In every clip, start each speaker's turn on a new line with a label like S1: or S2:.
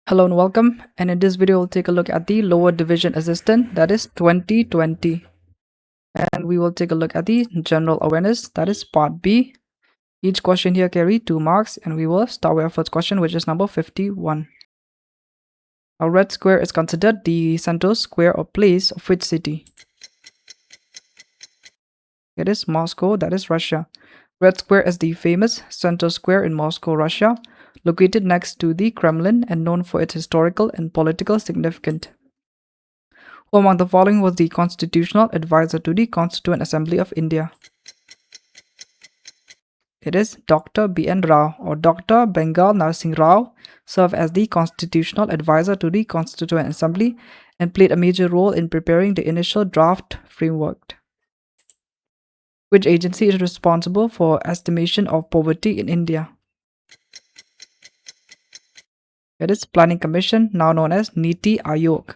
S1: Hello and welcome, and in this video we'll take a look at the lower division assistant, that is 2020, and we will take a look at the general awareness, that is part B. Each question here carry 2 marks, and we will start with our first question, which is number 51. A red square is considered the central square or place of which city? It is Moscow, that is Russia. Red Square is the famous central square in Moscow, Russia, located next to the Kremlin and known for its historical and political significance. Who among the following was the constitutional advisor to the Constituent Assembly of India? It is Dr. B.N. Rao or Dr. Bengal Narsingh Rao served as the constitutional advisor to the Constituent Assembly and played a major role in preparing the initial draft framework. Which agency is responsible for estimation of poverty in India? It is Planning Commission, now known as Niti Aayog.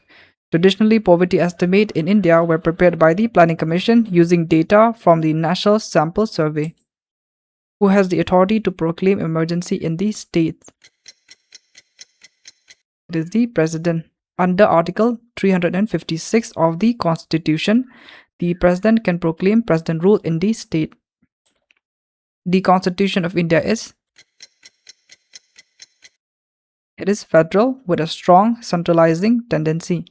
S1: Traditionally, poverty estimates in India were prepared by the Planning Commission using data from the National Sample Survey. Who has the authority to proclaim emergency in the state? It is the President. Under Article 356 of the Constitution, the President can proclaim President rule in the state. The Constitution of India is? It is federal with a strong centralizing tendency.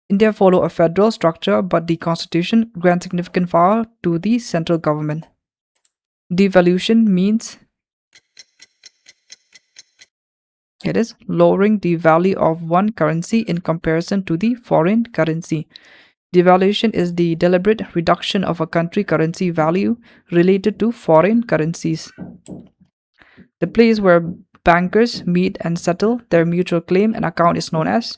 S1: India follows a federal structure, but the Constitution grants significant power to the central government. Devaluation means? It is lowering the value of one currency in comparison to the foreign currency. Devaluation is the deliberate reduction of a country currency value related to foreign currencies. The place where bankers meet and settle their mutual claim and account is known as?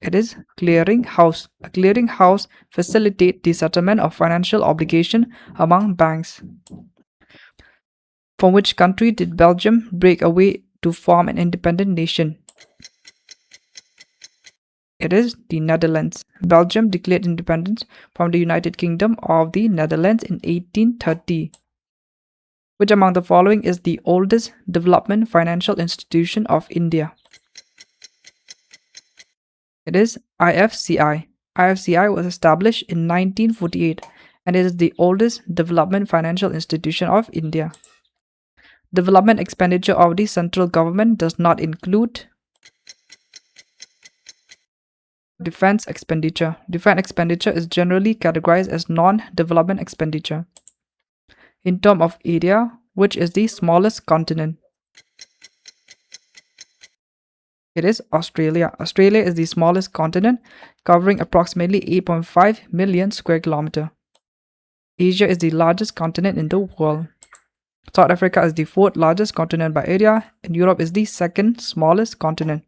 S1: It is clearing house. A clearing house facilitates the settlement of financial obligation among banks. From which country did Belgium break away to form an independent nation? It is the Netherlands. Belgium declared independence from the United Kingdom of the Netherlands in 1830. Which among the following is the oldest development financial institution of India? It is IFCI. IFCI was established in 1948 and it is the oldest development financial institution of India. Development expenditure of the central government does not include defense expenditure. Defense expenditure is generally categorized as non-development expenditure. In terms of area, which is the smallest continent? It is Australia. Australia is the smallest continent, covering approximately 8.5 million square kilometers. Asia is the largest continent in the world. South Africa is the 4th largest continent by area, and Europe is the 2nd smallest continent.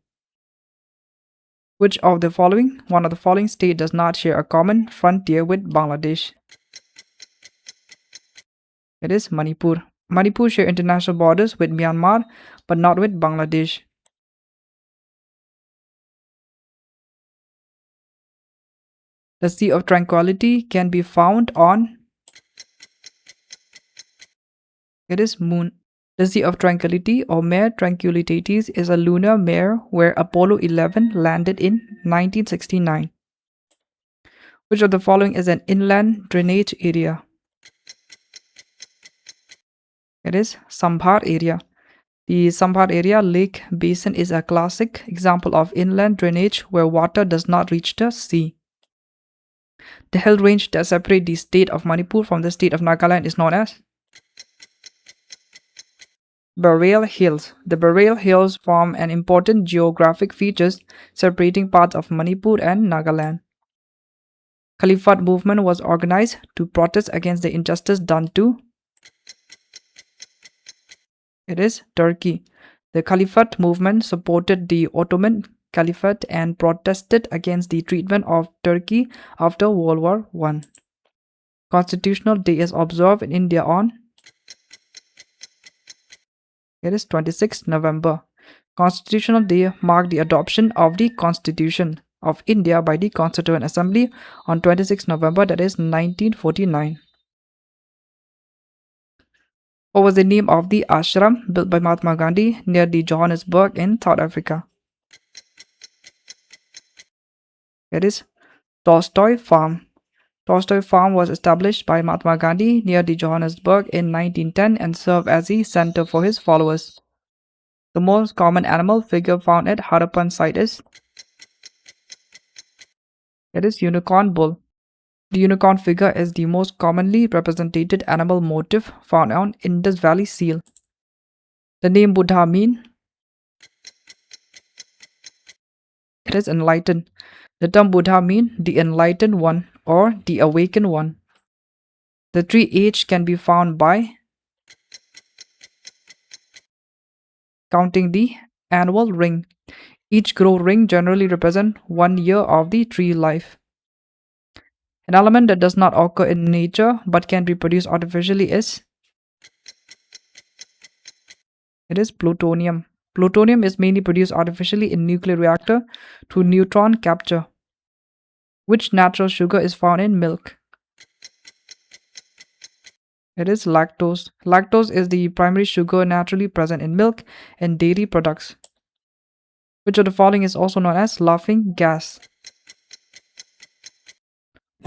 S1: Which of the following, one of the following states does not share a common frontier with Bangladesh? It is Manipur. Manipur shares international borders with Myanmar, but not with Bangladesh. The Sea of Tranquility can be found on? It is Moon. The Sea of Tranquility or Mare Tranquillitatis is a lunar mare where Apollo 11 landed in 1969. Which of the following is an inland drainage area? It is Sambhar area. The Sambhar area lake basin is a classic example of inland drainage where water does not reach the sea. The hill range that separates the state of Manipur from the state of Nagaland is known as? Burial Hills. The Burial Hills form an important geographic feature separating parts of Manipur and Nagaland. Caliphate movement was organized to protest against the injustice done to? It is Turkey. The Caliphate movement supported the Ottoman Caliphate and protested against the treatment of Turkey after World War I. Constitutional Day is observed in India on? It is 26 November. Constitutional Day marked the adoption of the Constitution of India by the Constituent Assembly on 26 November, that is 1949. What was the name of the ashram built by Mahatma Gandhi near the Johannesburg in South Africa? It is Tolstoy Farm. Tolstoy Farm was established by Mahatma Gandhi near the Johannesburg in 1910 and served as a center for his followers. The most common animal figure found at Harappan site is unicorn bull. The unicorn figure is the most commonly represented animal motif found on Indus Valley seal. The name Buddha means it is enlightened. The term Buddha means the enlightened one or the awakened one. The tree age can be found by counting the annual ring. Each growth ring generally represents 1 year of the tree life. An element that does not occur in nature but can be produced artificially is plutonium. Plutonium is mainly produced artificially in nuclear reactor through neutron capture. Which natural sugar is found in milk? It is lactose. Lactose is the primary sugar naturally present in milk and dairy products. Which of the following is also known as laughing gas?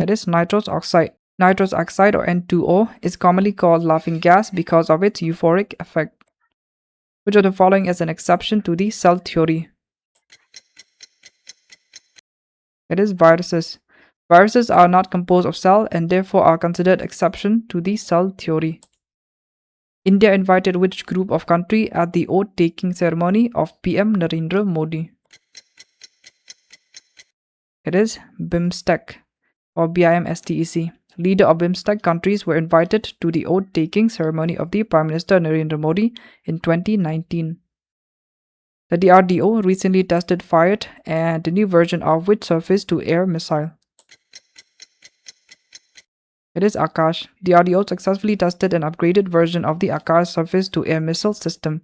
S1: It is nitrous oxide. Nitrous oxide or N2O is commonly called laughing gas because of its euphoric effect. Which of the following is an exception to the cell theory? It is viruses. Viruses are not composed of cell and therefore are considered exception to the cell theory. India invited which group of country at the oath-taking ceremony of PM Narendra Modi? It is BIMSTEC or BIMSTEC. Leaders of BIMSTEC countries were invited to the oath-taking ceremony of the Prime Minister Narendra Modi in 2019. The DRDO recently tested fired and the new version of which surface-to-air missile? It is Akash. DRDO successfully tested an upgraded version of the Akash surface-to-air missile system.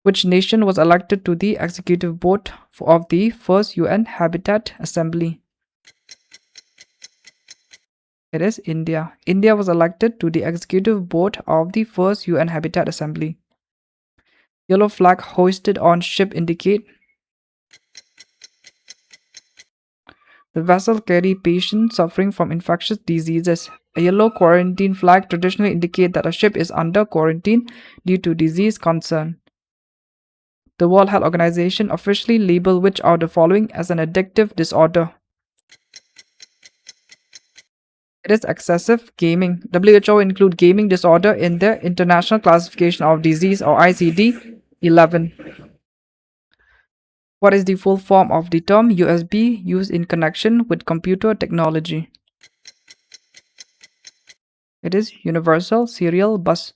S1: Which nation was elected to the executive board of the first UN Habitat Assembly? It is India. India was elected to the executive board of the first UN Habitat Assembly. Yellow flag hoisted on ship indicate the vessel carry patients suffering from infectious diseases. A yellow quarantine flag traditionally indicates that a ship is under quarantine due to disease concern. The World Health Organization officially labeled which of the following as an addictive disorder? It is excessive gaming. WHO include gaming disorder in their International Classification of Disease or ICD-11. What is the full form of the term USB used in connection with computer technology? It is Universal Serial Bus.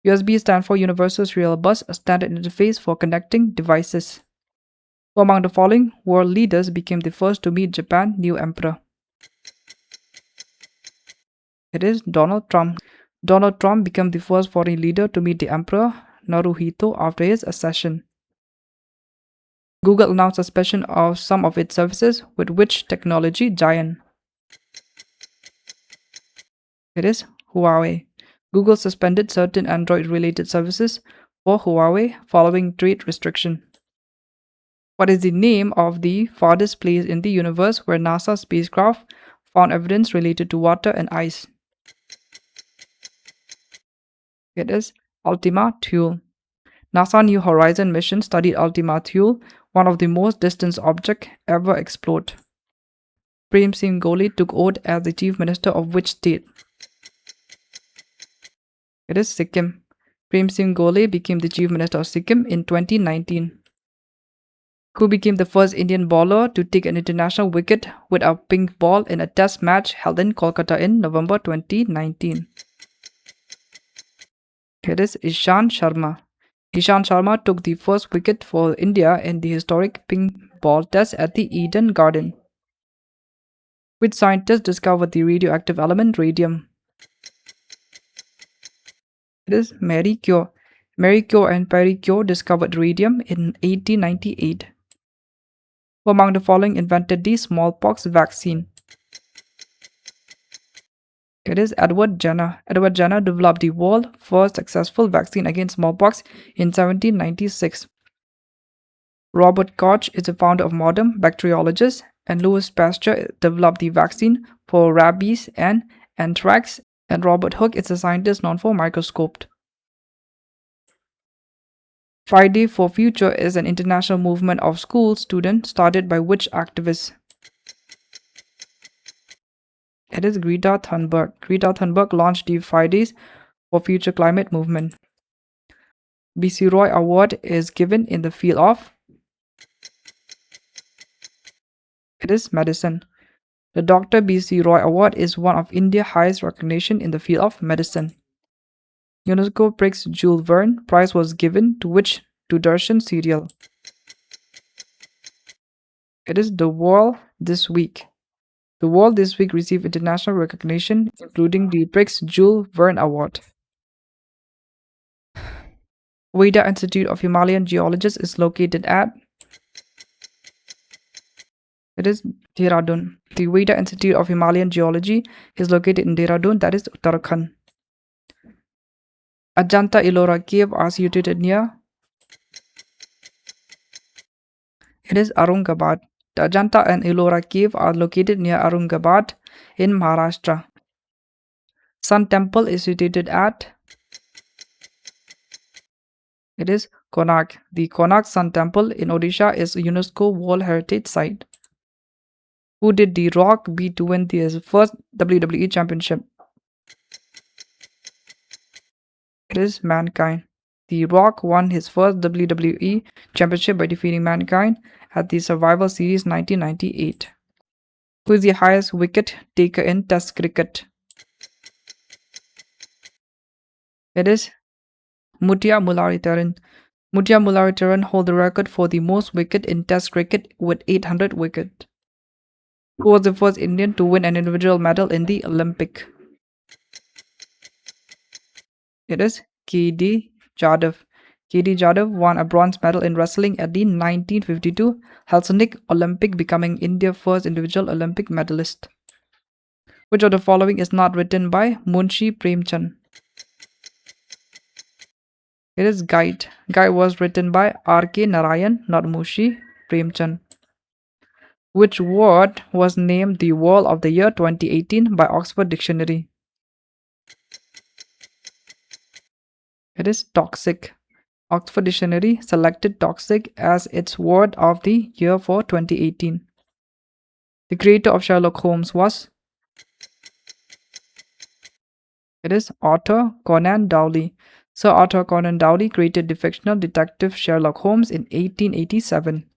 S1: USB stands for Universal Serial Bus, a standard interface for connecting devices. Who among the following world leaders became the first to meet Japan's new emperor? It is Donald Trump. Donald Trump became the first foreign leader to meet the Emperor Naruhito after his accession. Google announced suspension of some of its services with which technology giant? It is Huawei. Google suspended certain Android-related services for Huawei following trade restriction. What is the name of the farthest place in the universe where NASA spacecraft found evidence related to water and ice? It is Ultima Thule. NASA New Horizon mission studied Ultima Thule, one of the most distant objects ever explored. Prem Singh Gole took oath as the Chief Minister of which state? It is Sikkim. Prem Singh Gole became the Chief Minister of Sikkim in 2019. Who became the first Indian bowler to take an international wicket with a pink ball in a test match held in Kolkata in November 2019? It is Ishant Sharma. Ishant Sharma took the first wicket for India in the historic pink ball test at the Eden Garden. Which scientist discovered the radioactive element radium? It is Marie Curie. Marie Curie and Pierre Curie discovered radium in 1898. Who among the following invented the smallpox vaccine? It is Edward Jenner. Edward Jenner developed the world's first successful vaccine against smallpox in 1796. Robert Koch is the founder of modern bacteriology, and Louis Pasteur developed the vaccine for rabies and anthrax, and Robert Hooke is a scientist known for microscopes. Friday for Future is an international movement of school students started by which activists? It is Greta Thunberg. Greta Thunberg launched the Fridays for Future climate movement. B.C. Roy Award is given in the field of? It is medicine. The Dr. B.C. Roy Award is one of India's highest recognition in the field of medicine. UNESCO Prix Jules Verne Prize was given to which Doordarshan serial? It is The World This Week. The World This Week received international recognition, including the Prix Jules Verne Award. Veda Institute of Himalayan Geologists is located at? It is Dehradun. The Veda Institute of Himalayan Geology is located in Dehradun, that is Uttarakhand. Ajanta Ellora Cave are situated near? It is Aurangabad. The Ajanta and Ellora Cave are located near Aurangabad in Maharashtra. Sun Temple is situated at? It is Konark. The Konark Sun Temple in Odisha is a UNESCO World Heritage Site. Who did The Rock beat to win his first WWE Championship? It is Mankind. The Rock won his first WWE Championship by defeating Mankind at the Survivor Series 1998. Who is the highest wicket taker in Test cricket? It is Mutia Mullaritharan. Mutia Mullaritharan holds the record for the most wicket in Test cricket with 800 wickets. Who was the first Indian to win an individual medal in the Olympic? It is K.D. Jadhav. K.D. Jadhav won a bronze medal in wrestling at the 1952 Helsinki Olympic, becoming India's first individual Olympic medalist. Which of the following is not written by Munshi Premchand? It is Guide. Guide was written by R.K. Narayan, not Munshi Premchand. Which word was named the Word of the Year 2018 by Oxford Dictionary? It is toxic. Oxford Dictionary selected toxic as its word of the year for 2018. The creator of Sherlock Holmes was? It is Arthur Conan Doyle. Sir Arthur Conan Doyle created the fictional detective Sherlock Holmes in 1887.